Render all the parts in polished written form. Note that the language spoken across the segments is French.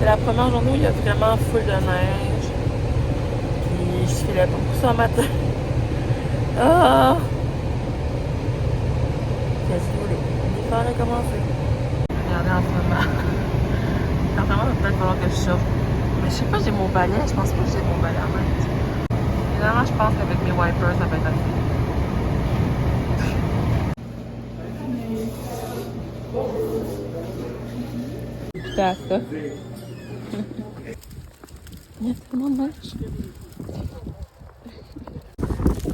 C'est la première journée où il y a vraiment full de neige. Puis je filais beaucoup ça matin. Ah! Qu'est-ce que vous voulez? L'hiver a commencé. Regardez en ce moment. Apparemment, il va peut-être falloir que je sorte. Mais je sais pas, j'ai mon balai. Je pense pas que j'ai mon balai en main. Évidemment, je pense qu'avec mes wipers, ça va être assez. J'étais à ça. Il y a tellement de neige.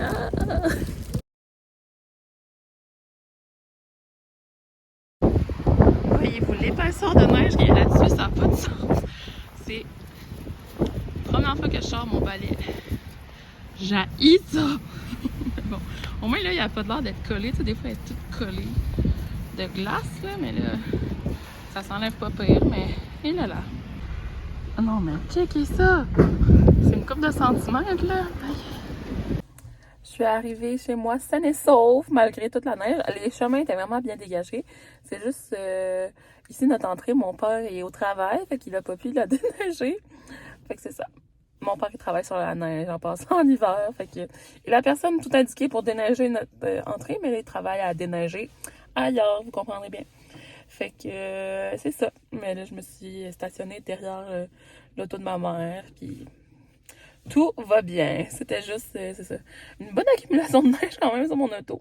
Ah! Voyez-vous l'épaisseur de neige qu'il y a là-dessus, ça n'a pas de sens. C'est la première fois que je sors mon balai. J'haïs ça! Bon, au moins là, il n'y a pas de l'air d'être collé. Tu sais, des fois, elle est toute collée de glace, là, mais là, ça s'enlève pas pire, mais il est là. Oh non, mais checkez ça! C'est une couple de centimètres, là. Je suis arrivée chez moi saine et sauve, malgré toute la neige. Les chemins étaient vraiment bien dégagés. C'est juste ici, notre entrée, mon père est au travail, fait qu'il a pas pu la déneiger. Fait que c'est ça. Mon père, il travaille sur la neige en passant en hiver. Fait que il a personne tout indiqué pour déneiger notre entrée, mais là, il travaille à déneiger ailleurs, vous comprendrez bien. Fait que c'est ça. Mais là, je me suis stationnée derrière l'auto de ma mère, puis tout va bien. C'était juste, c'est ça, une bonne accumulation de neige quand même sur mon auto.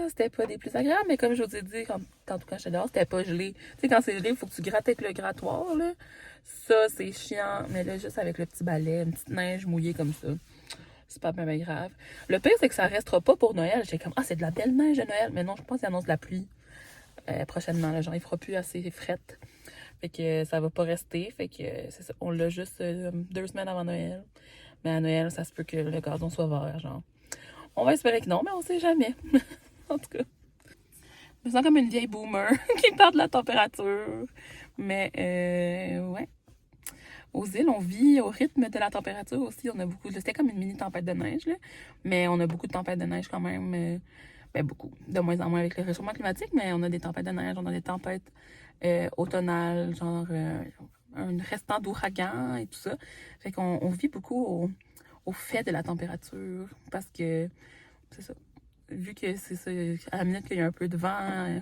C'était pas des plus agréables, mais comme je vous ai dit, tantôt quand j'étais dehors, c'était pas gelé. Tu sais, quand c'est gelé, il faut que tu grattes avec le grattoir, là. Ça, c'est chiant. Mais là, juste avec le petit balai, une petite neige mouillée comme ça, c'est pas bien grave. Le pire, c'est que ça restera pas pour Noël. J'étais comme, ah, c'est de la belle neige de Noël. Mais non, je pense qu'il annonce de la pluie prochainement. Là. Genre, il fera plus assez frette. Fait que ça va pas rester. Fait que c'est ça. On l'a juste 2 semaines avant Noël. Mais à Noël, ça se peut que le gazon soit vert, genre. On va espérer que non, mais on sait jamais. En tout cas. Je me sens comme une vieille boomer qui parle de la température. Mais, ouais. Aux îles, on vit au rythme de la température aussi. On a beaucoup. C'était comme une mini tempête de neige, là. Mais on a beaucoup de tempêtes de neige quand même. Ben, beaucoup. De moins en moins avec le réchauffement climatique, mais on a des tempêtes de neige. On a des tempêtes automnales, genre un restant d'ouragan et tout ça. Fait qu'on vit beaucoup au fait de la température. Parce que, c'est ça. Vu que c'est ça, à la minute qu'il y a un peu de vent,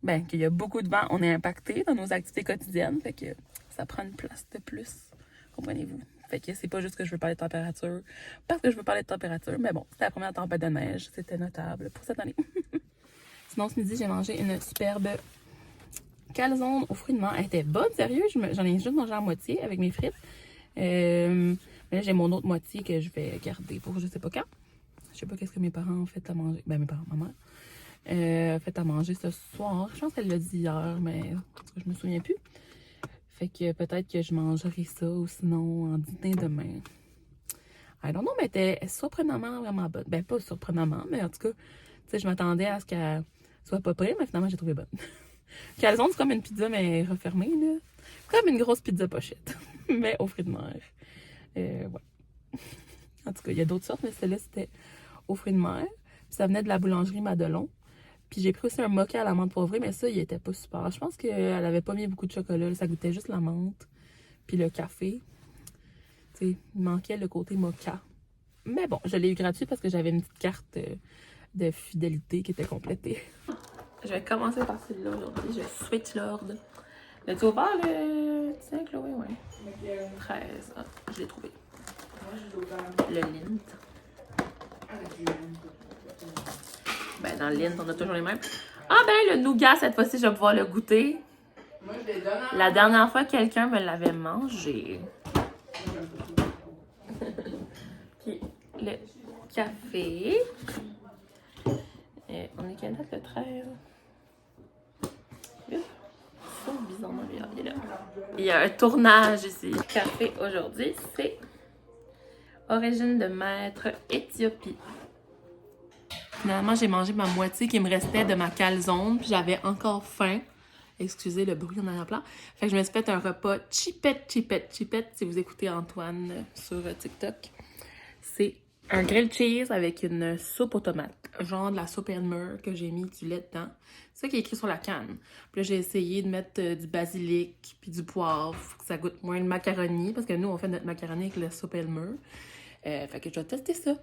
ben, qu'il y a beaucoup de vent, on est impacté dans nos activités quotidiennes. Fait que ça prend une place de plus. Comprenez-vous? Fait que c'est pas juste que je veux parler de température parce que je veux parler de température, mais bon, c'était la première tempête de neige. C'était notable pour cette année. Sinon, ce midi, j'ai mangé une superbe calzone aux fruits de mer. Elle était bonne, sérieux. J'en ai juste mangé à moitié avec mes frites. Mais là, j'ai mon autre moitié que je vais garder pour je sais pas quand. Je sais pas qu'est-ce que mes parents ont fait à manger. Ben, mes parents, ma mère. Fait à manger ce soir. Je pense qu'elle l'a dit hier, mais je me souviens plus. Fait que peut-être que je mangerai ça ou sinon en dîner demain. I don't know, mais elle était surprenamment vraiment bonne. Ben, pas surprenamment, mais en tout cas, tu sais, je m'attendais à ce qu'elle soit pas prête, mais finalement, j'ai trouvé bonne. Calzone, c'est comme une pizza, mais refermée, là. Comme une grosse pizza pochette, mais aux fruits de mer. Ouais. En tout cas, il y a d'autres sortes, mais celle-là, c'était aux fruits de mer. Puis ça venait de la boulangerie Madelon. Puis j'ai pris aussi un mocha à la menthe poivrée, mais ça, il était pas super. Je pense qu'elle avait pas mis beaucoup de chocolat. Là. Ça goûtait juste la menthe. Puis le café. Tu sais, il manquait le côté mocha. Mais bon, je l'ai eu gratuit parce que j'avais une petite carte de fidélité qui était complétée. Je vais commencer par celle-là aujourd'hui. Je vais switch l'ordre. L'as-tu ouvert le... Tiens, Chloé, ouais. 13. Ah, je l'ai trouvé. Le Lindt. Ben, dans le Lindt, on a toujours les mêmes. Ah ben, le nougat, cette fois-ci, je vais pouvoir le goûter. Moi, je les donne à la dernière fois, quelqu'un me l'avait mangé. Puis, le café. On est quelle date, le 13? C'est bizarrement bien. Il est là. Il y a un tournage ici. Le café aujourd'hui, c'est Origine de Maître Éthiopie. Finalement, j'ai mangé ma moitié qui me restait de ma calzone, puis j'avais encore faim. Excusez le bruit en arrière-plan. Fait que je me suis fait un repas chipette. Si vous écoutez Antoine sur TikTok, c'est Un grilled cheese avec une soupe aux tomates. Genre de la soupe Elmer que j'ai mis du lait dedans. C'est ça qui est écrit sur la canne. Puis là, j'ai essayé de mettre du basilic puis du poivre pour que ça goûte moins le macaroni. Parce que nous, on fait notre macaroni avec la soupe Elmer. Fait que je vais tester ça.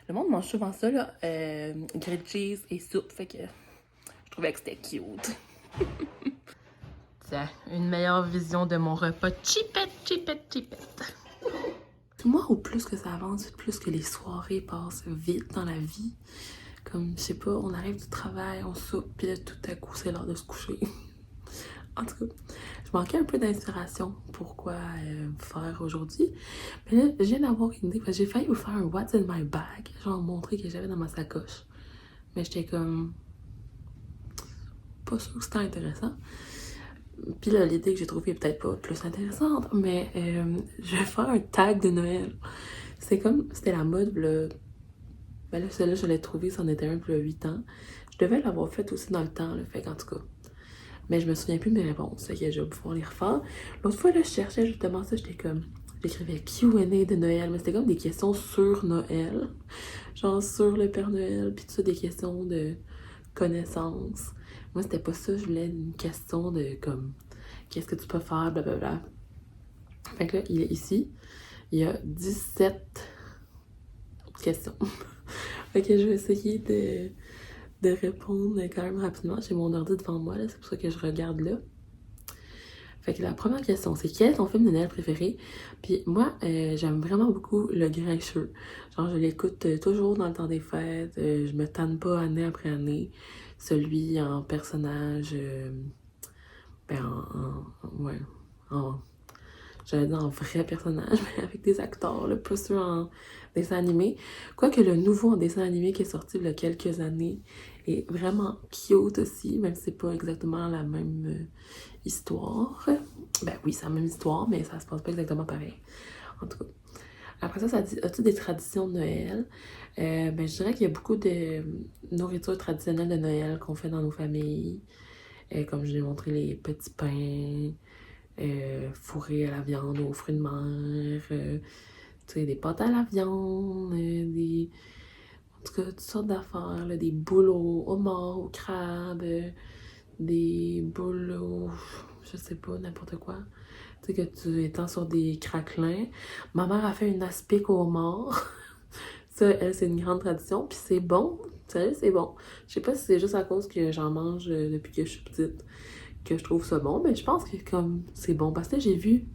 Le monde mange souvent ça, là. Grilled cheese et soupe. Fait que je trouvais que c'était cute. Tiens, une meilleure vision de mon repas. Chipette, chipette, chipette. Moi, au plus que ça avance, plus que les soirées passent vite dans la vie. Comme, je sais pas, on arrive du travail, on soupe, puis là, tout à coup, c'est l'heure de se coucher. En tout cas, je manquais un peu d'inspiration pour quoi faire aujourd'hui. Mais là, je viens d'avoir une idée, parce que j'ai failli vous faire un What's in my bag, genre montrer que j'avais dans ma sacoche. Mais j'étais comme... pas sûre que c'était intéressant. Puis là, l'idée que j'ai trouvée est peut-être pas plus intéressante, mais je vais faire un tag de Noël. C'est comme, c'était la mode, là. Ben là, celle-là, je l'ai trouvé, c'en était un depuis 8 ans. Je devais l'avoir fait aussi dans le temps, là, fait qu'en tout cas. Mais je me souviens plus de mes réponses, fait que je vais pouvoir les refaire. L'autre fois, là, je cherchais justement ça, j'étais comme... J'écrivais Q&A de Noël, mais c'était comme des questions sur Noël. Genre sur le Père Noël, puis tout ça, des questions de connaissances. Moi, c'était pas ça, je voulais une question de comme... Qu'est-ce que tu peux faire, blablabla. Fait que là, il est ici. Il y a 17 questions. Fait que je vais essayer de répondre quand même rapidement. J'ai mon ordi devant moi, là, c'est pour ça que je regarde là. Fait que la première question, c'est quel est ton film de Noël préféré? Puis moi, j'aime vraiment beaucoup Le Grincheux. Genre, je l'écoute toujours dans le temps des fêtes. Je me tanne pas année après année. Celui en personnage... ben, ouais, j'allais dire en vrai personnage, mais avec des acteurs, là, pas ceux en dessin animé. Quoique le nouveau en dessin animé qui est sorti il y a quelques années est vraiment cute aussi, même si c'est pas exactement la même histoire. Ben oui, c'est la même histoire, mais ça se passe pas exactement pareil. En tout cas. Après ça, ça dit, as-tu des traditions de Noël? Ben, je dirais qu'il y a beaucoup de nourriture traditionnelle de Noël qu'on fait dans nos familles. Comme je l'ai montré, les petits pains, fourrés à la viande, aux fruits de mer, tu sais, des pâtes à la viande, des... En tout cas, toutes sortes d'affaires, là, des boules au homard, au crabe, des boules au... je sais pas, n'importe quoi. Tu sais, que tu étends sur des craquelins. Ma mère a fait une aspic au homard. Ça, elle, c'est une grande tradition, puis c'est bon. Sérieux, c'est bon. Je sais pas si c'est juste à cause que j'en mange depuis que je suis petite que je trouve ça bon, mais je pense que comme c'est bon. Parce que j'ai vu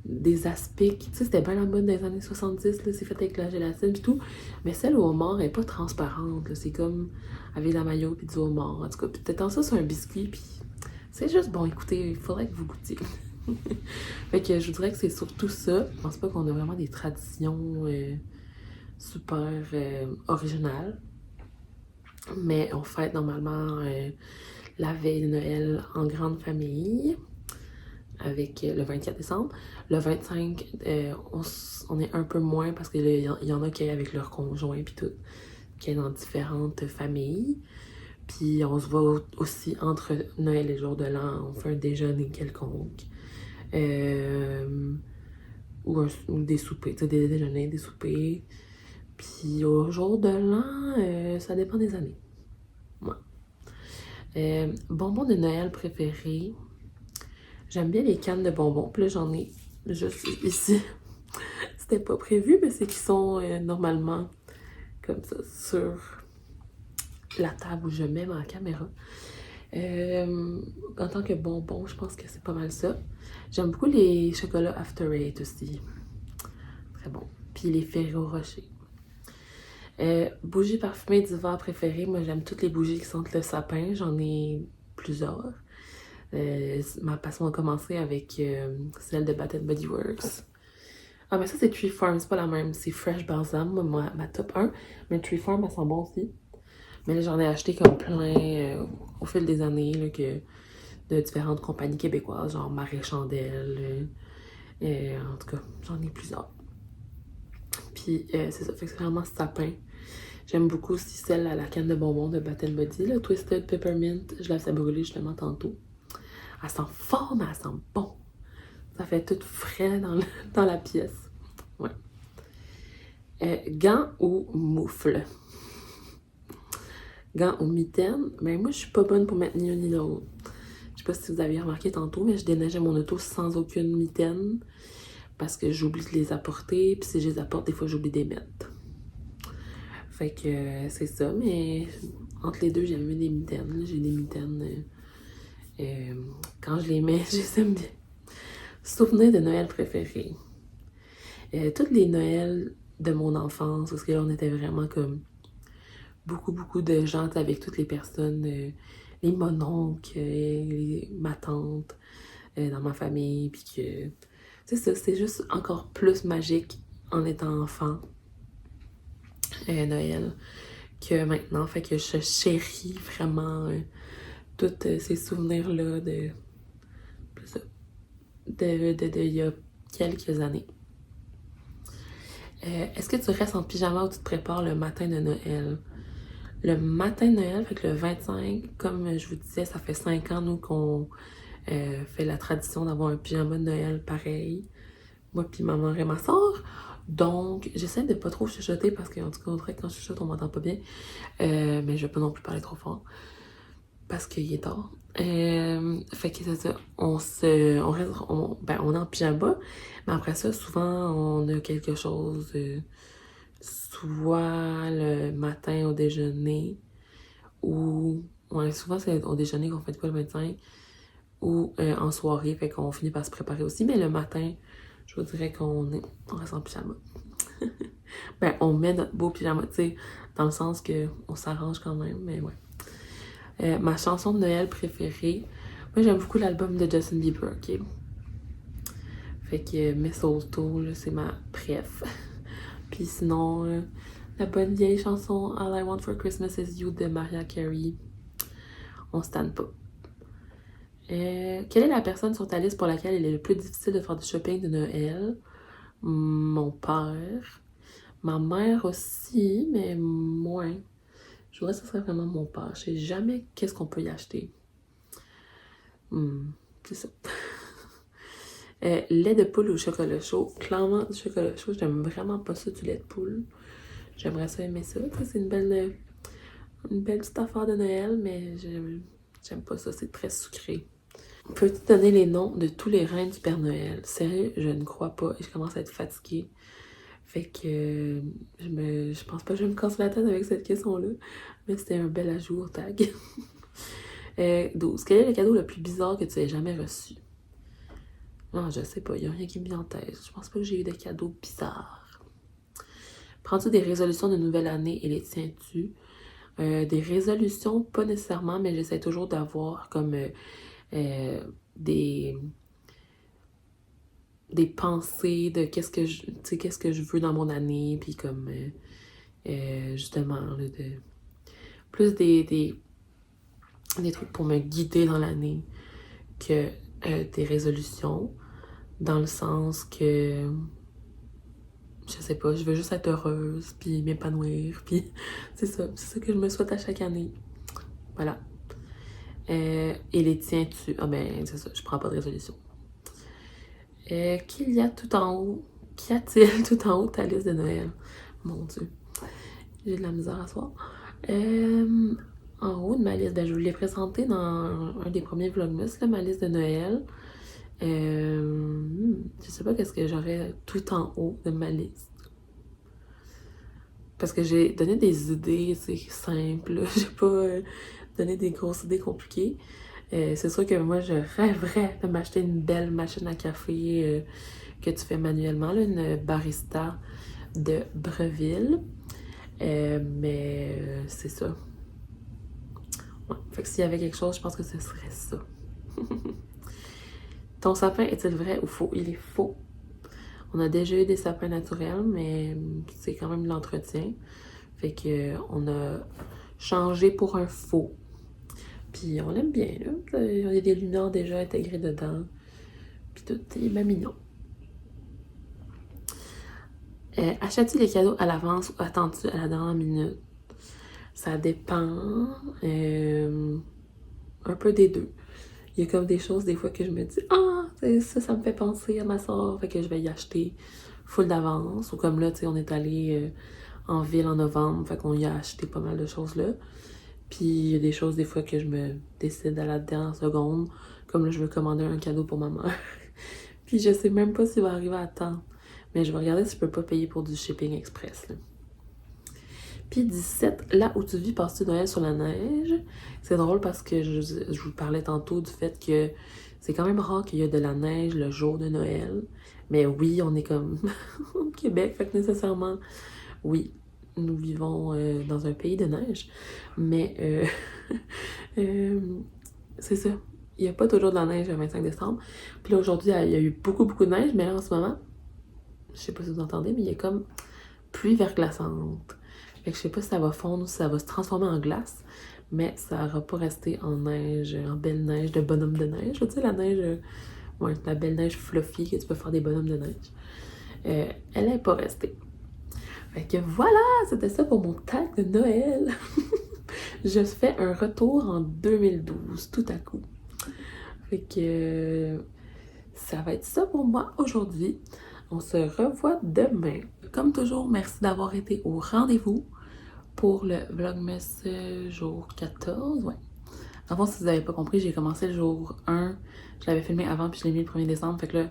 des aspics, tu sais, c'était bien la mode des années 70, là, c'est fait avec la gélatine et tout, mais celle au homard elle est pas transparente, là, c'est comme avec la mayo puis du homard, en tout cas, peut-être en ça c'est un biscuit, puis c'est juste bon, écoutez, il faudrait que vous goûtiez. Fait que je vous dirais que c'est surtout ça. Je pense pas qu'on a vraiment des traditions super originales, mais on fête normalement la veille de Noël en grande famille avec le 24 décembre. Le 25, on est un peu moins parce qu'il y en a qui est avec leur conjoint puis tout, qui est dans différentes familles. Puis on se voit aussi entre Noël et le jour de l'an, on fait un déjeuner quelconque. Ou des soupers, tu sais, des déjeuners, des soupers. Puis au jour de l'an, ça dépend des années. Ouais. Bonbons de Noël préférés. J'aime bien les cannes de bonbons. Puis là, j'en ai juste ici. C'était pas prévu, mais c'est qu'ils sont normalement comme ça sur la table où je mets ma caméra. En tant que bonbons, je pense que c'est pas mal ça. J'aime beaucoup les chocolats After Eight aussi. Très bon. Puis les Ferrero Rocher. Bougies parfumées d'hiver préférées. Moi, j'aime toutes les bougies qui sentent le sapin. J'en ai plusieurs. Ma passion a commencé avec celle de Bath Body Works. Ah, mais ça, c'est Tree Farm, c'est pas la même. C'est Fresh Balsam, ma top 1. Mais Tree Farm, elle sent bon aussi. Mais là, j'en ai acheté comme plein au fil des années là, de différentes compagnies québécoises, genre Marie Chandelle. En tout cas, j'en ai plusieurs. Puis, c'est ça, fait que c'est vraiment sapin. J'aime beaucoup aussi celle à la canne de bonbons de Bath Body, là, Twisted Peppermint. Je la fais brûler justement tantôt. Elle sent fort, mais elle sent bon. Ça fait tout frais dans la pièce. Ouais. Gants ou moufles? Gants ou mitaines? Ben moi, je suis pas bonne pour mettre ni un ni l'autre. Je sais pas si vous avez remarqué tantôt, mais je déneigeais mon auto sans aucune mitaine. Parce que j'oublie de les apporter, puis si je les apporte, des fois, j'oublie de les mettre. Fait que c'est ça, mais entre les deux, j'aime mieux des mitaines. J'ai des mitaines. Quand je les mets, je les aime bien. Souvenir de Noël préféré. Toutes les Noëls de mon enfance, parce que là, on était vraiment comme beaucoup de gens avec toutes les personnes, les mononcles, ma tante, dans ma famille, puis que c'est ça, c'est juste encore plus magique en étant enfant, Noël, que maintenant. Fait que je chéris vraiment tous ces souvenirs-là de il y a quelques années. Est-ce que tu restes en pyjama ou tu te prépares le matin de Noël? Le matin de Noël, fait que le 25, comme je vous disais, ça fait 5 ans, nous, qu'on fait la tradition d'avoir un pyjama de Noël pareil. Moi, puis ma mère et ma soeur. Donc, j'essaie de pas trop chuchoter parce qu'en tout cas, on dirait que quand je chuchote, on m'entend pas bien. Mais je vais pas non plus parler trop fort parce qu'il est tard. Fait que c'est ça. On est en pyjama, mais après ça, souvent, on a quelque chose, soit le matin au déjeuner, ou ouais, souvent c'est au déjeuner qu'on fait de quoi le 25, ou en soirée, fait qu'on finit par se préparer aussi, mais le matin, je vous dirais qu'on reste en pyjama. Ben, on met notre beau pyjama, tu sais, dans le sens que on s'arrange quand même, mais ouais. Ma chanson de Noël préférée, moi j'aime beaucoup l'album de Justin Bieber, ok? Fait que Mistletoe, c'est ma préf. Puis sinon, la bonne vieille chanson All I Want for Christmas is You de Mariah Carey. On se tanne pas. Quelle est la personne sur ta liste pour laquelle il est le plus difficile de faire du shopping de Noël? Mon père. Ma mère aussi, mais moins. Je voudrais que ce serait vraiment mon père. Je sais jamais qu'est-ce qu'on peut y acheter. C'est ça. Lait de poule ou chocolat chaud? Clairement, du chocolat chaud. J'aime vraiment pas ça, du lait de poule. J'aimerais ça aimer ça. C'est une belle petite affaire de Noël, mais j'aime pas ça. C'est très sucré. Peux-tu donner les noms de tous les reines du Père Noël? Sérieux, je ne crois pas et je commence à être fatiguée. Fait que je pense pas que je vais me casser la tête avec cette question-là, mais c'était un bel ajout au tag. 12. Quel est le cadeau le plus bizarre que tu aies jamais reçu? Non, je sais pas, il n'y a rien qui me vient en tête. Je pense pas que j'ai eu de cadeaux bizarres. Prends-tu des résolutions de nouvelle année et les tiens-tu? Des résolutions, pas nécessairement, mais j'essaie toujours d'avoir comme des pensées de qu'est-ce que je veux dans mon année, puis comme justement là, plus des trucs pour me guider dans l'année que des résolutions, dans le sens que je sais pas, je veux juste être heureuse, puis m'épanouir, puis c'est ça que je me souhaite à chaque année. Voilà. Et les tiens-tu? Ah ben, c'est ça, je prends pas de résolution. Qu'y a-t-il tout en haut de ta liste de Noël? Mon Dieu, j'ai de la misère à soir. En haut de ma liste, ben, je vous l'ai présenté dans un des premiers vlogmas, là, ma liste de Noël. Je sais pas qu'est-ce que j'aurais tout en haut de ma liste. Parce que j'ai donné des idées, c'est simple. J'ai pas donné des grosses idées compliquées. C'est sûr que moi, je rêverais de m'acheter une belle machine à café que tu fais manuellement, là, une barista de Breville. Mais c'est ça. Ouais. Fait que s'il y avait quelque chose, je pense que ce serait ça. Ton sapin est-il vrai ou faux? Il est faux. On a déjà eu des sapins naturels, mais c'est quand même de l'entretien. Fait que on a changé pour un faux. Puis on l'aime bien, là. Il y a des lumières déjà intégrées dedans. Puis tout est bien mignon. Achètes-tu les cadeaux à l'avance ou attends-tu à la dernière minute? Ça dépend. Un peu des deux. Il y a comme des choses des fois que je me dis « Ah, ça me fait penser à ma soeur, fait que je vais y acheter. » full d'avance. Ou comme là, tu sais, on est allé en ville en novembre, fait qu'on y a acheté pas mal de choses là. Puis il y a des choses des fois que je me décide à la dernière seconde. Comme là, je veux commander un cadeau pour ma mère. Puis je sais même pas s'il va arriver à temps. Mais je vais regarder si je peux pas payer pour du shipping express, là. Puis 17, là où tu vis, passes-tu Noël sur la neige? C'est drôle parce que je vous parlais tantôt du fait que c'est quand même rare qu'il y ait de la neige le jour de Noël. Mais oui, on est comme au Québec, fait que nécessairement, oui, nous vivons dans un pays de neige. Mais euh, c'est ça. Il n'y a pas toujours de la neige le 25 décembre. Puis là, aujourd'hui, il y a eu beaucoup, beaucoup de neige, mais là, en ce moment, je sais pas si vous entendez, mais il y a comme pluie verglaçante. Fait que je sais pas si ça va fondre ou si ça va se transformer en glace, mais ça n'aura pas resté en neige, en belle neige de bonhomme de neige. Tu sais, la neige, ouais, la belle neige fluffy que tu peux faire des bonhommes de neige. Elle n'est pas restée. Fait que voilà, c'était ça pour mon tag de Noël. Je fais un retour en 2012, tout à coup. Fait que ça va être ça pour moi aujourd'hui. On se revoit demain. Comme toujours, merci d'avoir été au rendez-vous pour le Vlogmas jour 14. Ouais. Avant, si vous n'avez pas compris, j'ai commencé le jour 1. Je l'avais filmé avant, puis je l'ai mis le 1er décembre. Fait que là,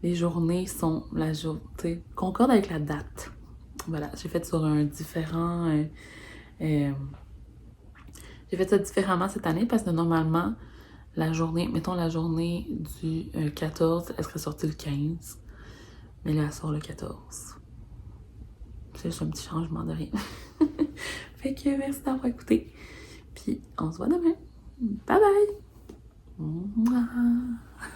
les journées sont la journée, concorde avec la date. Voilà, j'ai fait sur un différent... j'ai fait ça différemment cette année parce que normalement, la journée, mettons la journée du 14, elle serait sortie le 15. Mais là, elle sort le 14. C'est juste un petit changement de rien. Fait que merci d'avoir écouté. Puis on se voit demain. Bye bye! Mouah.